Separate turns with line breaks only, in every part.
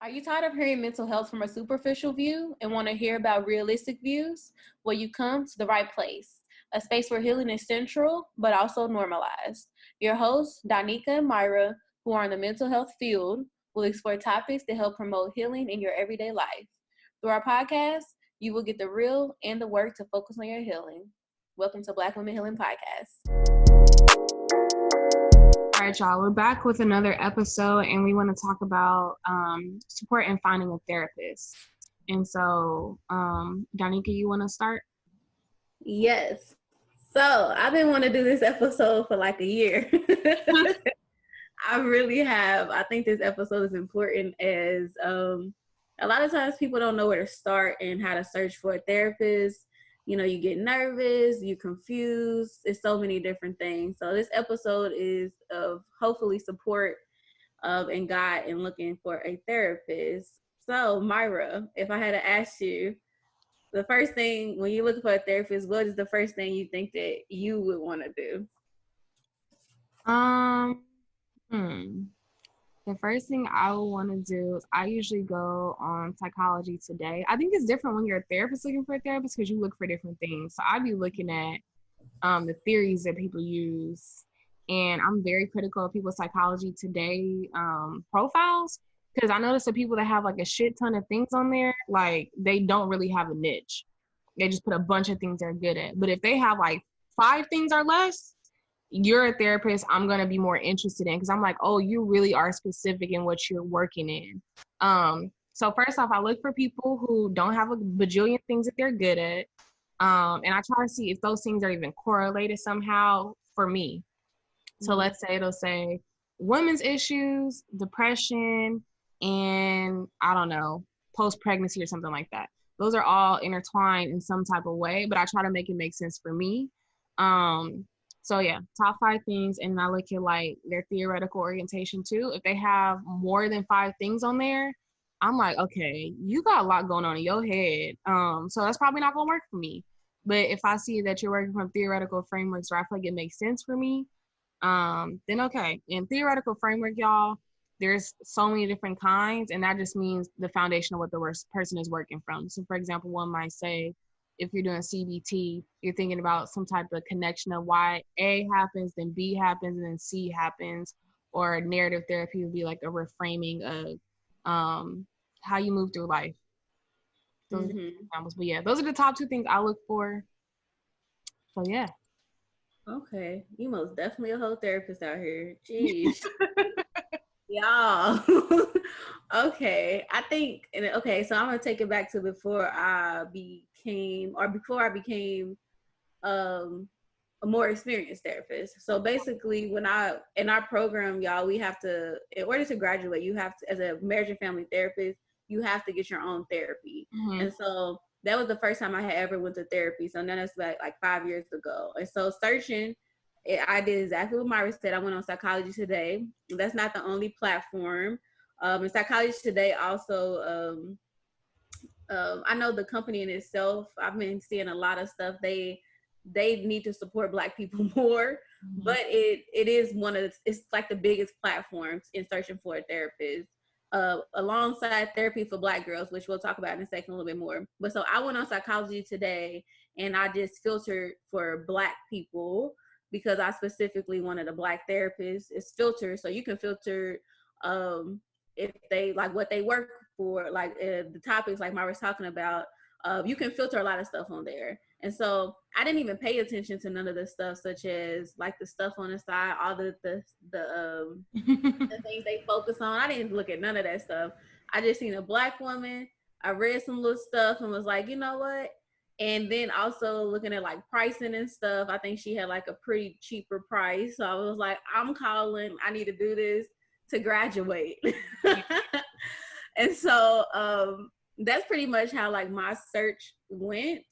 Are you tired of hearing mental health from a superficial view and want to hear about realistic views? Well, you come to the right place, a space where healing is central, but also normalized. Your hosts, Donika and Myra, who are in the mental health field, will explore topics that help promote healing in your everyday life. Through our podcast, you will get the real and the work to focus on your healing. Welcome to Black Women Healing Podcast.
All right, y'all, we're back with another episode, and we want to talk about support and finding a therapist. And so, Donika, you want to start?
Yes. So I've been wanting to do this episode for like a year. I really have. I think this episode is important as a lot of times people don't know where to start and how to search for a therapist. You know, you get nervous, you confused. It's so many different things. So this episode is of hopefully support and guide in looking for a therapist. So Myra, if I had to ask you, the first thing when you look for a therapist, what is the first thing you think that you would want to do?
The first thing I would want to do is I usually go on Psychology Today. I think it's different when you're a therapist looking for a therapist because you look for different things. So I'd be looking at the theories that people use. And I'm very critical of people's Psychology Today profiles because I notice the people that have like a shit ton of things on there, like they don't really have a niche. They just put a bunch of things they're good at. But if they have like 5 things or less, you're a therapist I'm going to be more interested in because I'm like, oh, you really are specific in what you're working in. So first off, I look for people who don't have a bajillion things that they're good at. And I try to see if those things are even correlated somehow for me. So let's say it'll say women's issues, depression, and I don't know, post-pregnancy or something like that. Those are all intertwined in some type of way, but I try to make it make sense for me. So yeah, top 5 things, and I look at like their theoretical orientation too. If they have more than 5 things on there, I'm like, okay, you got a lot going on in your head. So that's probably not gonna work for me. But if I see that you're working from theoretical frameworks where I feel like it makes sense for me, then okay. In theoretical framework, y'all, there's so many different kinds, and that just means the foundation of what the person is working from. So for example, one might say, if you're doing CBT, you're thinking about some type of connection of why A happens, then B happens, and then C happens. Or narrative therapy would be like a reframing of how you move through life. Those are examples. But yeah, those are the top 2 things I look for. So yeah.
Okay. You most definitely a whole therapist out here. Jeez. Y'all. Okay. I think, so I'm going to take it back to before I became a more experienced therapist. So basically in our program, y'all, we have to, in order to graduate, you have to, as a marriage and family therapist, you have to get your own therapy. And so that was the first time I had ever went to therapy. So now that's like 5 years ago. And so searching, I did exactly what Myra said. I went on Psychology Today. That's not the only platform. And Psychology Today also, I know the company in itself, I've been seeing a lot of stuff. They need to support Black people more, but it is it's like the biggest platforms in searching for a therapist. Alongside Therapy for Black Girls, which we'll talk about in a second a little bit more. But so I went on Psychology Today and I just filtered for Black people because I specifically wanted a Black therapist. It's filtered, so you can filter if they like what they work for, like the topics like Myra's talking about. You can filter a lot of stuff on there. And so I didn't even pay attention to none of the stuff, such as like the stuff on the side, all the the things they focus on. I didn't look at none of that stuff. I just seen a Black woman. I read some little stuff and was like, you know what? And then also looking at like pricing and stuff. I think she had like a pretty cheaper price. So I was like, I'm calling. I need to do this to graduate. And so that's pretty much how like my search went.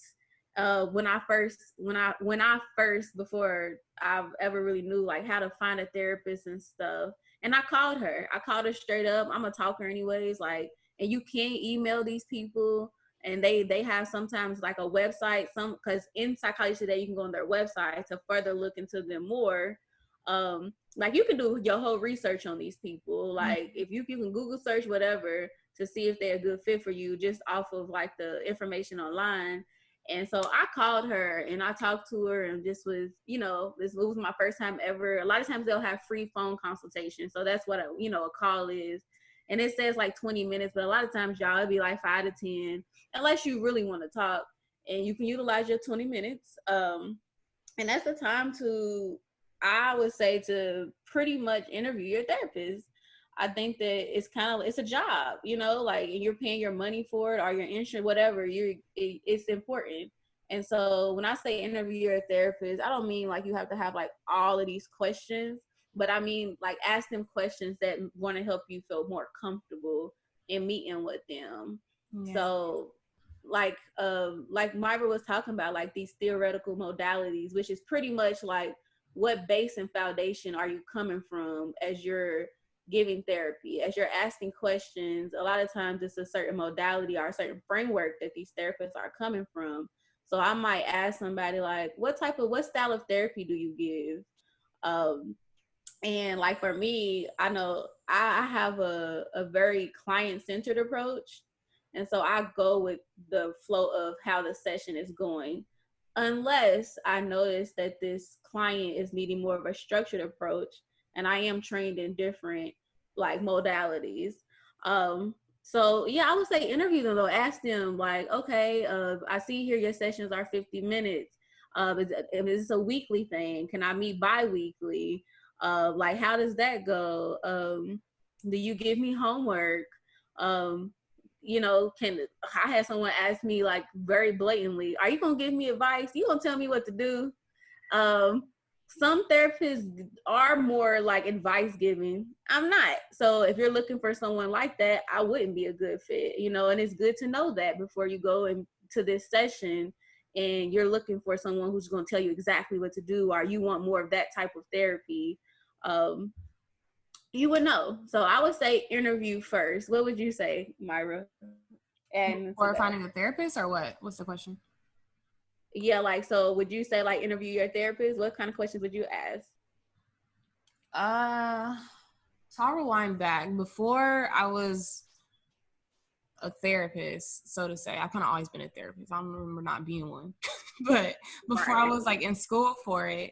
When I first before I ever really knew like how to find a therapist and stuff. And I called her straight up. I'm a talker anyways, like, and you can email these people and they have sometimes like a website, because in Psychology Today, you can go on their website to further look into them more. Like you can do your whole research on these people. Like if you can Google search whatever, to see if they're a good fit for you just off of like the information online. And so I called her and I talked to her, and this was, this was my first time ever. A lot of times they'll have free phone consultations. So that's what a call is. And it says like 20 minutes, but a lot of times, y'all, it'd be like 5 to 10, unless you really want to talk, and you can utilize your 20 minutes. And that's the time to, I would say, to pretty much interview your therapist. I think that it's a job, like, and you're paying your money for it, or your insurance, whatever. It's important. And so when I say interview your therapist, I don't mean like you have to have like all of these questions, but I mean like ask them questions that want to help you feel more comfortable in meeting with them. Yeah. So like Myra was talking about, like these theoretical modalities, which is pretty much like what base and foundation are you coming from as you're giving therapy, as you're asking questions. A lot of times it's a certain modality or a certain framework that these therapists are coming from. So I might ask somebody like, what style of therapy do you give? And like for me, I know I have a very client-centered approach. And so I go with the flow of how the session is going, unless I notice that this client is needing more of a structured approach, and I am trained in different like modalities. So yeah, I would say interview them though. Ask them like, okay, I see here your sessions are 50 minutes. Is this a weekly thing? Can I meet bi-weekly? Like, how does that go? Do you give me homework? I had someone ask me like very blatantly, are you gonna give me advice? You gonna tell me what to do? Some therapists are more like advice giving. I'm not. So if you're looking for someone like that, I wouldn't be a good fit, and it's good to know that before you go into this session and you're looking for someone who's going to tell you exactly what to do, or you want more of that type of therapy. You would know. So I would say interview first. What would you say, Myra?
Or finding a therapist, or what? What's the question?
Yeah, like, so would you say like interview your therapist? What kind of questions would you ask?
So I'll rewind back. Before I was a therapist, so to say, I've kind of always been a therapist. I don't remember not being one. But before I was like in school for it,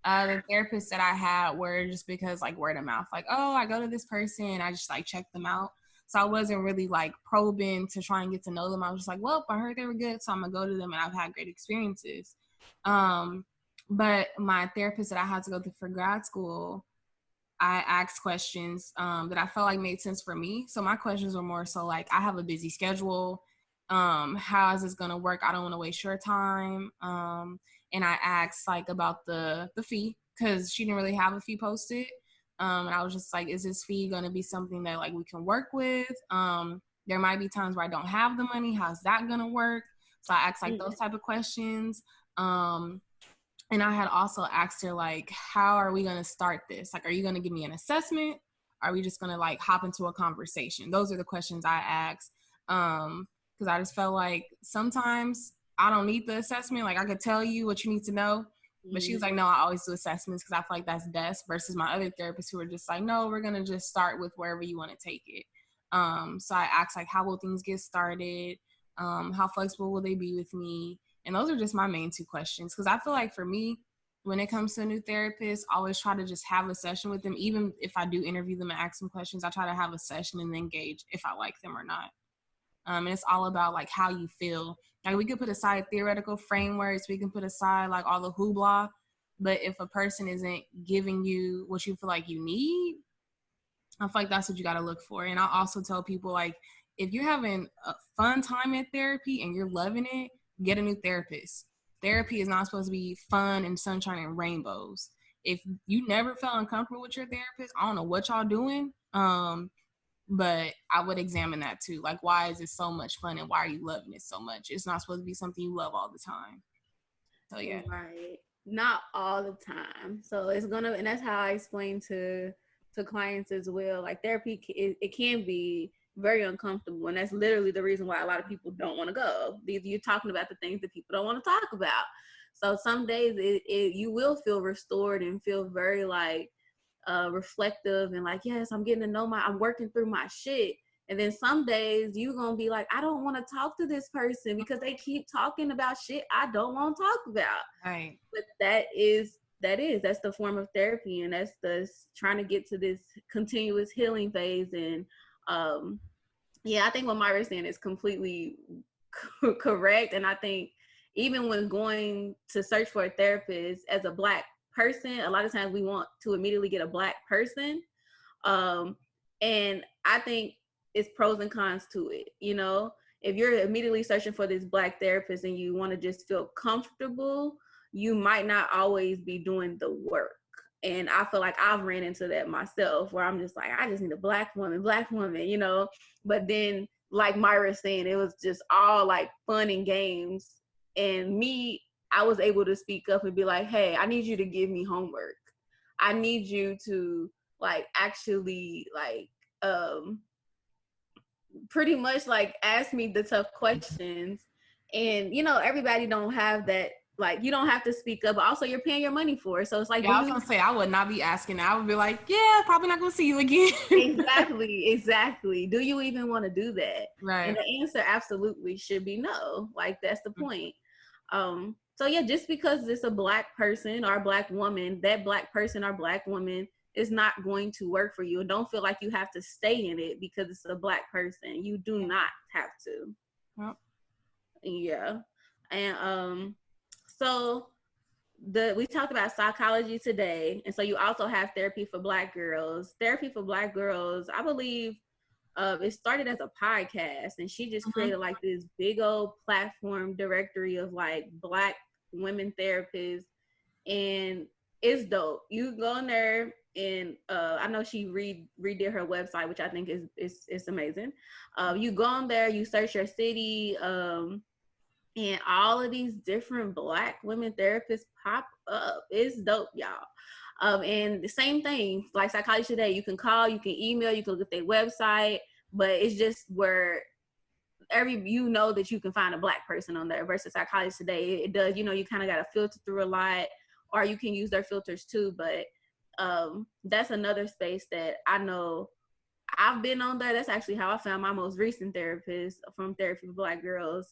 the therapists that I had were just because like word of mouth, like, oh, I go to this person, I just like check them out. So I wasn't really like probing to try and get to know them. I was just like, well, I heard they were good, so I'm gonna go to them, and I've had great experiences. But my therapist that I had to go through for grad school, I asked questions that I felt like made sense for me. So my questions were more so like, I have a busy schedule. How is this gonna work? I don't want to waste your time. And I asked like about the fee, because she didn't really have a fee posted. And I was just like, is this fee going to be something that like we can work with? There might be times where I don't have the money. How's that going to work? So I asked like those type of questions. And I had also asked her like, how are we going to start this? Like, are you going to give me an assessment? Are we just going to like hop into a conversation? Those are the questions I asked. Because I just felt like sometimes I don't need the assessment. Like, I could tell you what you need to know. But she was like, no, I always do assessments because I feel like that's best, versus my other therapists who were just like, no, we're going to just start with wherever you want to take it. So I asked, like, how will things get started? How flexible will they be with me? And those are just my main two questions. Because I feel like for me, when it comes to a new therapist, I always try to just have a session with them. Even if I do interview them and ask them questions, I try to have a session and then gauge if I like them or not. And it's all about like how you feel. Like, we could put aside theoretical frameworks, we can put aside like all the hoopla, but if a person isn't giving you what you feel like you need, I feel like that's what you got to look for. And I also tell people, like, if you're having a fun time at therapy and you're loving it, get a new therapist. Therapy is not supposed to be fun and sunshine and rainbows. If you never felt uncomfortable with your therapist, I don't know what y'all doing. But I would examine that too. Like, why is it so much fun and why are you loving it so much? It's not supposed to be something you love all the time. So yeah.
Right. Not all the time. So it's gonna, and that's how I explain to clients as well. Like, therapy, it can be very uncomfortable, and that's literally the reason why a lot of people don't want to go. You're talking about the things that people don't want to talk about. So some days you will feel restored and feel very like reflective and like, yes, I'm getting to know I'm working through my shit. And then some days you're going to be like, I don't want to talk to this person because they keep talking about shit I don't want to talk about.
Right.
But that's the form of therapy. And that's the trying to get to this continuous healing phase. And yeah, I think what Myra's saying is completely correct. And I think even when going to search for a therapist as a Black person, a lot of times we want to immediately get a Black person. And I think it's pros and cons to it. You know, if you're immediately searching for this Black therapist and you want to just feel comfortable, you might not always be doing the work. And I feel like I've ran into that myself where I'm just like, I just need a Black woman, you know. But then, like Myra saying, it was just all like fun and games. And me, I was able to speak up and be like, hey, I need you to give me homework. I need you to like actually like pretty much like ask me the tough questions. And you know, everybody don't have that. Like, you don't have to speak up, but also you're paying your money for it. So it's like,
yeah, I was gonna say I would not be asking. I would be like, yeah, probably not gonna see you again.
exactly. Do you even want to do that?
Right.
And the answer absolutely should be no. Like, that's the point. So yeah, just because it's a Black person or a Black woman, that Black person or Black woman is not going to work for you. And don't feel like you have to stay in it because it's a Black person. You do not have to.
Yep.
Yeah. And so we talked about psychology today, and so you also have therapy for Black girls. Therapy for Black girls, I believe, it started as a podcast, and she just created like this big old platform directory of like Black women therapists, and it's dope. You go in there, and I know she redid her website, which I think is amazing. You go on there, you search your city. And all of these different Black women therapists pop up. It's dope, y'all. And the same thing, like Psychology Today, you can call, you can email, you can look at their website, but it's just where you know that you can find a Black person on there versus Psychology Today. It does, you know, you kind of got to filter through a lot, or you can use their filters too. But that's another space that I know I've been on there. That's actually how I found my most recent therapist from Therapy for Black Girls.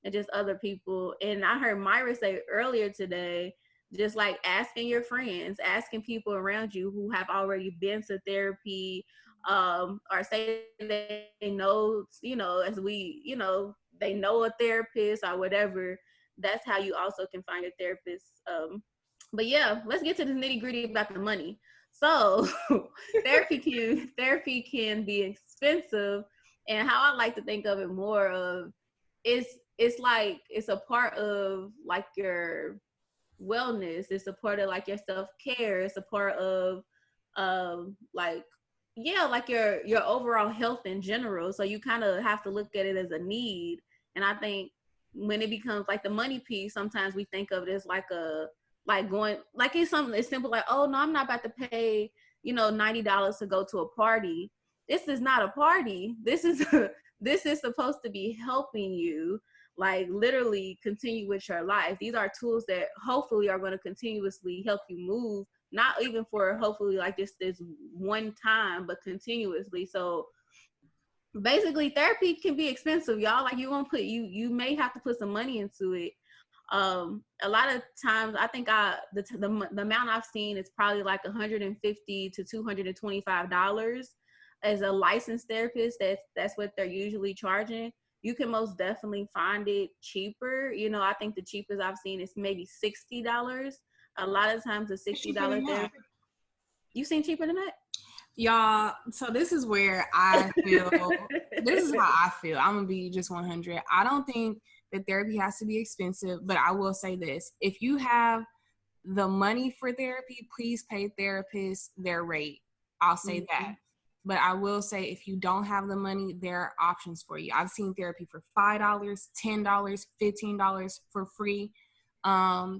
And just other people. And I heard Myra say earlier today, just like asking your friends, asking people around you who have already been to therapy, or say they know, you know, as we, you know, they know a therapist or whatever. That's how you also can find your therapist. But yeah, let's get to the nitty gritty about the money. So therapy can be expensive, and how I like to think of it more of it's like it's a part of like your wellness. It's a part of like your self-care. It's a part of like, yeah, like your overall health in general. So you kind of have to look at it as a need. And I think when it becomes like the money piece, sometimes we think of it as like going like it's something as simple like, oh no, I'm not about to pay, you know, $90 to go to a party. This is not a party. This is supposed to be helping you like literally continue with your life. These are tools that hopefully are going to continuously help you move, not even for hopefully like just this one time, but continuously. So basically therapy can be expensive, y'all. Like you may have to put some money into it. A lot of times I think the amount I've seen is probably like $150 to $225 as a licensed therapist. That's what they're usually charging. You can most definitely find it cheaper. You know, I think the cheapest I've seen is maybe $60. A lot of times the $60 therapy. You seen cheaper than that?
Y'all, so this is where I feel, this is how I feel. I'm going to be just 100. I don't think that therapy has to be expensive, but I will say this. If you have the money for therapy, please pay therapists their rate. I'll say that. But I will say if you don't have the money, there are options for you. I've seen therapy for $5, $10, $15 for free.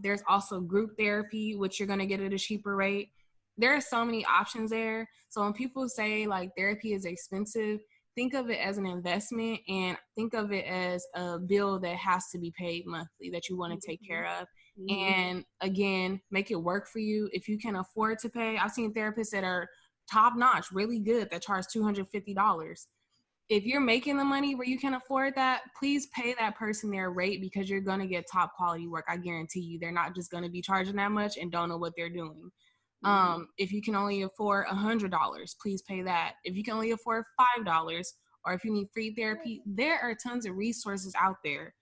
There's also group therapy, which you're going to get at a cheaper rate. There are so many options there. So when people say like therapy is expensive, think of it as an investment and think of it as a bill that has to be paid monthly that you want to take care of. And again, make it work for you. If you can afford to pay, I've seen therapists that are top notch, really good, that charge $250. if you're making the money where you can afford that, please pay that person their rate, because you're going to get top quality work. I guarantee you. They're not just going to be charging that much and don't know what they're doing. If you can only afford $100, please pay that. If you can only afford $5, or if you need free therapy, there are tons of resources out there.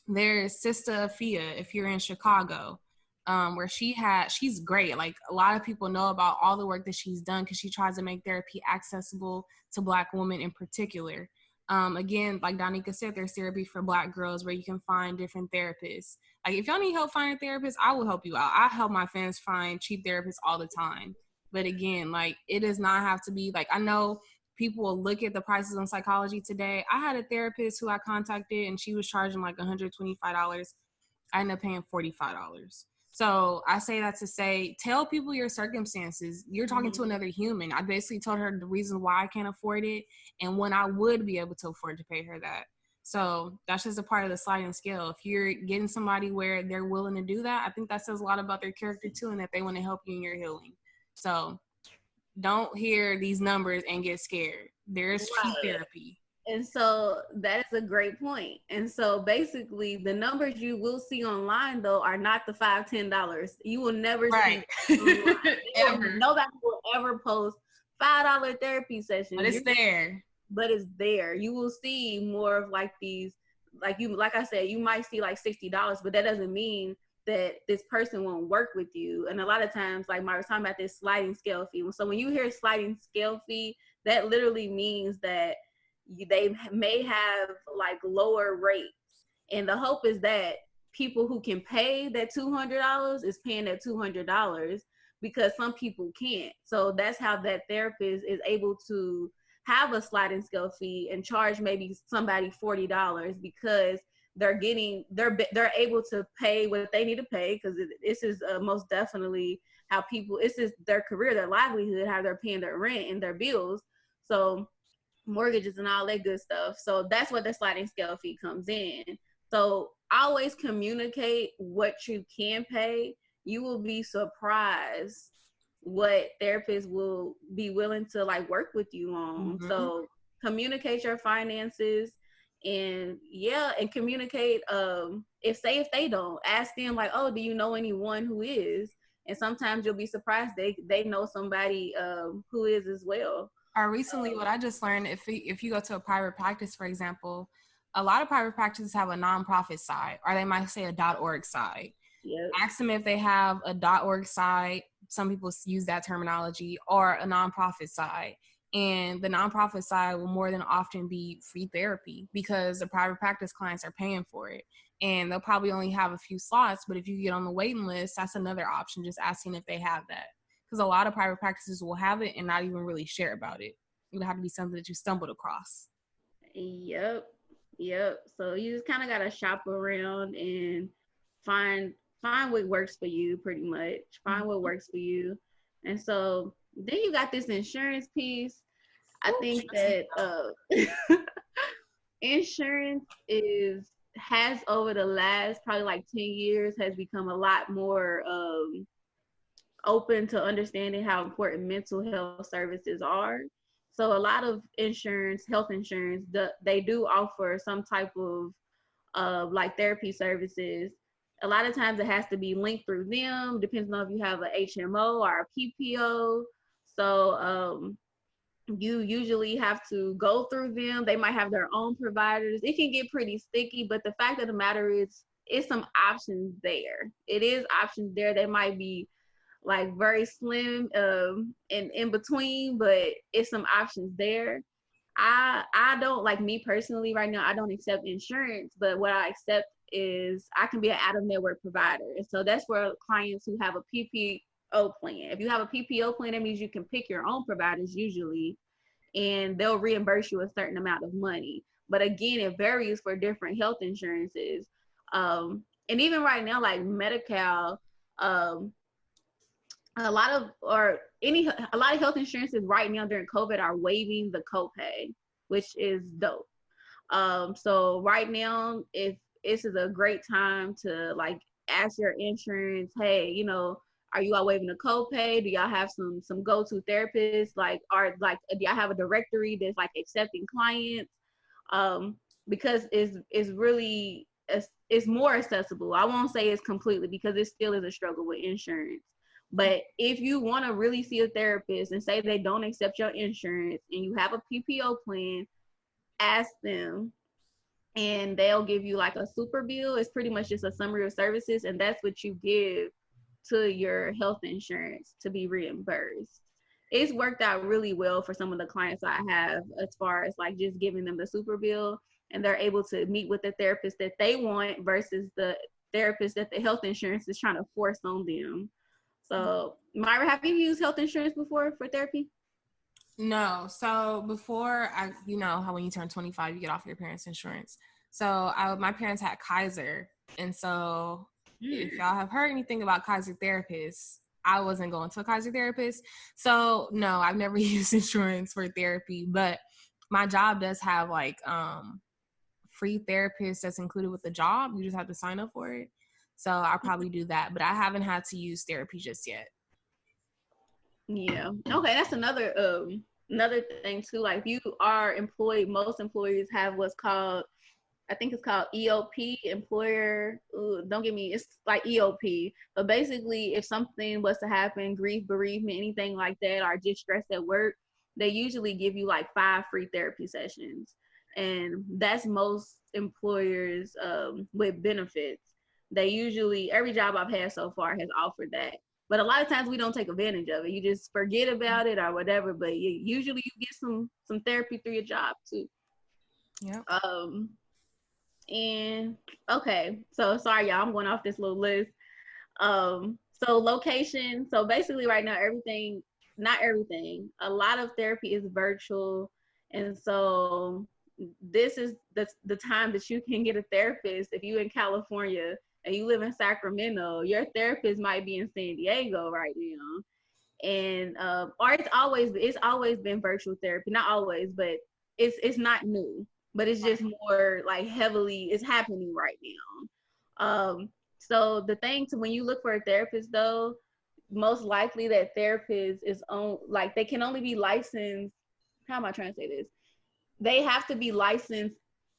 There's Sister Afia, if you're in Chicago, where she's great. Like, a lot of people know about all the work that she's done because she tries to make therapy accessible to Black women in particular. Again, like Donika said, there's therapy for Black girls where you can find different therapists. Like, if y'all need help finding a therapist, I will help you out. I help my fans find cheap therapists all the time. But again, like, it does not have to be like, I know people will look at the prices on Psychology Today. I had a therapist who I contacted and she was charging like $125. I ended up paying $45. So I say that to say, tell people your circumstances. You're talking to another human. I basically told her the reason why I can't afford it and when I would be able to afford to pay her that. So that's just a part of the sliding scale. If you're getting somebody where they're willing to do that, I think that says a lot about their character too, and that they want to help you in your healing. So don't hear these numbers and get scared. There's cheap therapy.
And so that is a great point. And so basically the numbers you will see online though are not the $5-10. You will never see ever. Nobody will ever post $5 therapy sessions.
But it's there.
But it's there. You will see more of like these, like I said, you might see like $60, but that doesn't mean that this person won't work with you. And a lot of times, like Myra was talking about this sliding scale fee. So when you hear sliding scale fee, that literally means that they may have like lower rates. And the hope is that people who can pay that $200 is paying that $200 because some people can't. So that's how that therapist is able to have a sliding scale fee and charge maybe somebody $40 because they're able to pay what they need to pay, because this is most definitely how people, this is their career, their livelihood, how they're paying their rent and their bills. So mortgages and all that good stuff. So that's what the sliding scale fee comes in. So always communicate what you can pay. You will be surprised what therapists will be willing to like work with you on. So communicate your finances and communicate if they don't, ask them like, oh, do you know anyone who is? And sometimes you'll be surprised they know somebody who is as well.
Or recently, what I just learned, if you go to a private practice, for example, a lot of private practices have a nonprofit side, or they might say a .org side. Yep. Ask them if they have a .org side. Some people use that terminology, or a nonprofit side. And the nonprofit side will more than often be free therapy because the private practice clients are paying for it. And they'll probably only have a few slots, but if you get on the waiting list, that's another option, just asking if they have that. Because a lot of private practices will have it and not even really share about it. It'll have to be something that you stumbled across.
Yep. So you just kind of got to shop around and find what works for you, pretty much. Find what works for you. And so then you got this insurance piece. I think that insurance has over the last probably like 10 years has become a lot more open to understanding how important mental health services are. So a lot of health insurance, they do offer some type of like therapy services. A lot of times it has to be linked through them, depends on if you have a HMO or a PPO. So you usually have to go through them. They might have their own providers. It can get pretty sticky, but the fact of the matter is, it's some options there. It is options there. They might be like very slim and in between, but it's some options there. I don't, like me personally right now, I don't accept insurance, but what I accept is I can be an out-of-network provider. And so that's for clients who have a PPO plan. If you have a PPO plan, that means you can pick your own providers usually, and they'll reimburse you a certain amount of money. But again, it varies for different health insurances. And even right now, like Medi-Cal, a lot of health insurances right now during COVID are waiving the copay, which is dope. So right now, if this is a great time to like ask your insurance, hey, Are you all waiving a copay? Do y'all have some go-to therapists? Like, do y'all have a directory that's like accepting clients? Because it's really it's more accessible. I won't say it's completely, because it still is a struggle with insurance. But if you want to really see a therapist and say they don't accept your insurance and you have a PPO plan, ask them, and they'll give you like a super bill. It's pretty much just a summary of services, and that's what you give to your health insurance to be reimbursed. It's worked out really well for some of the clients I have, as far as like just giving them the super bill, and they're able to meet with the therapist that they want versus the therapist that the health insurance is trying to force on them. So, Myra, have you used health insurance before for therapy?
No. So before, you know how when you turn 25, you get off your parents' insurance. So my parents had Kaiser. And so if y'all have heard anything about Kaiser therapists, I wasn't going to a Kaiser therapist. So no, I've never used insurance for therapy, but my job does have like free therapists that's included with the job. You just have to sign up for it. So I'll probably do that, but I haven't had to use therapy just yet.
Yeah. Okay, that's another thing too. Like, if you are employed, most employers have what's called, I think it's called EOP, employer. Don't get me. It's like EOP. But basically, if something was to happen, grief, bereavement, anything like that, or just stress at work, they usually give you like 5 free therapy sessions, and that's most employers with benefits. They usually, every job I've had so far has offered that. But a lot of times we don't take advantage of it. You just forget about it or whatever. But usually you get some therapy through your job too.
Yeah.
And okay, so sorry y'all, I'm going off this little list. So location. So basically right now everything, not everything, a lot of therapy is virtual. And so this is the time that you can get a therapist. If you in California and you live in Sacramento, your therapist might be in San Diego right now. And or it's always been virtual therapy. Not always, but it's not new, but it's just more like heavily, it's happening right now. So the thing to, when you look for a therapist though, most likely that therapist is on, like, they can only be licensed, how am I trying to say this? They have to be licensed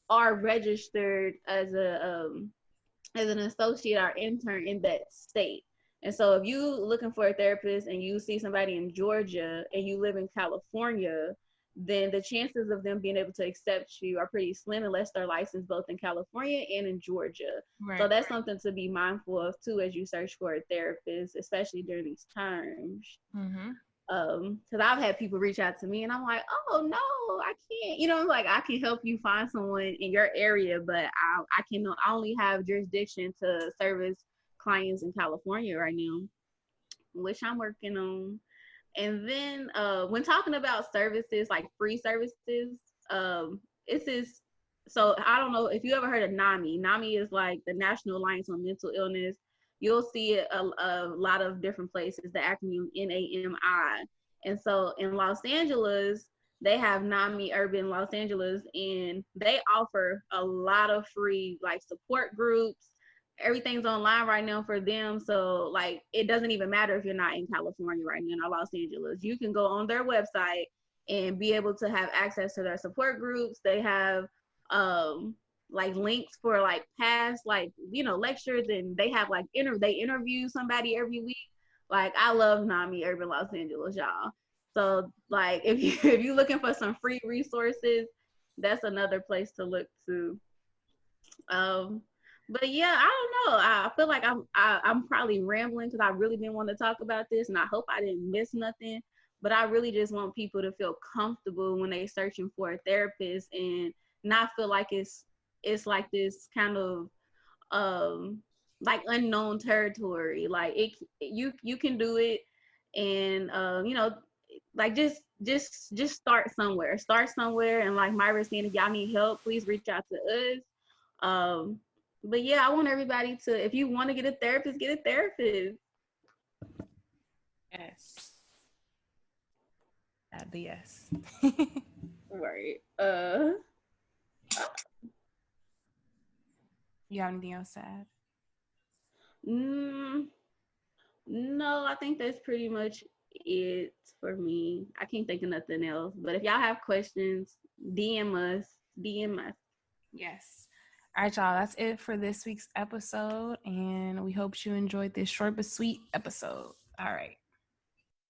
or registered as an associate or intern in that state. And so if you looking for a therapist and you see somebody in Georgia and you live in California, then the chances of them being able to accept you are pretty slim unless they're licensed both in California and in Georgia. Right. So that's something to be mindful of too as you search for a therapist, especially during these times.
Mm-hmm.
Because I've had people reach out to me and I'm like, oh no, I can't, like, I can help you find someone in your area, but I only have jurisdiction to service clients in California right now, which I'm working on. And then when talking about services, like free services, it's this. So I don't know if you ever heard of NAMI. NAMI is like the National Alliance on Mental Illness. You'll see it a lot of different places, the acronym NAMI. And so in Los Angeles, they have NAMI Urban Los Angeles, and they offer a lot of free like support groups. Everything's online right now for them. So like, it doesn't even matter if you're not in California right now or Los Angeles. You can go on their website and be able to have access to their support groups. They have like links for like past like lectures, and they have like they interview somebody every week. Like, I love NAMI Urban Los Angeles, y'all. So like, if you're looking for some free resources, that's another place to look to. But yeah, I don't know. I feel like I'm probably rambling because I really didn't want to talk about this, and I hope I didn't miss nothing. But I really just want people to feel comfortable when they're searching for a therapist and not feel like it's like this kind of like unknown territory. Like, you can do it, and like just start somewhere. Start somewhere, and like Myra saying, if y'all need help, please reach out to us. But yeah, I want everybody to, if you want to get a therapist, get a therapist.
Yes. The yes.
Right.
You have anything else to add?
No, I think that's pretty much it for me. I can't think of nothing else. But if y'all have questions, DM us.
Yes. All right, y'all. That's it for this week's episode. And we hope you enjoyed this short but sweet episode. All right.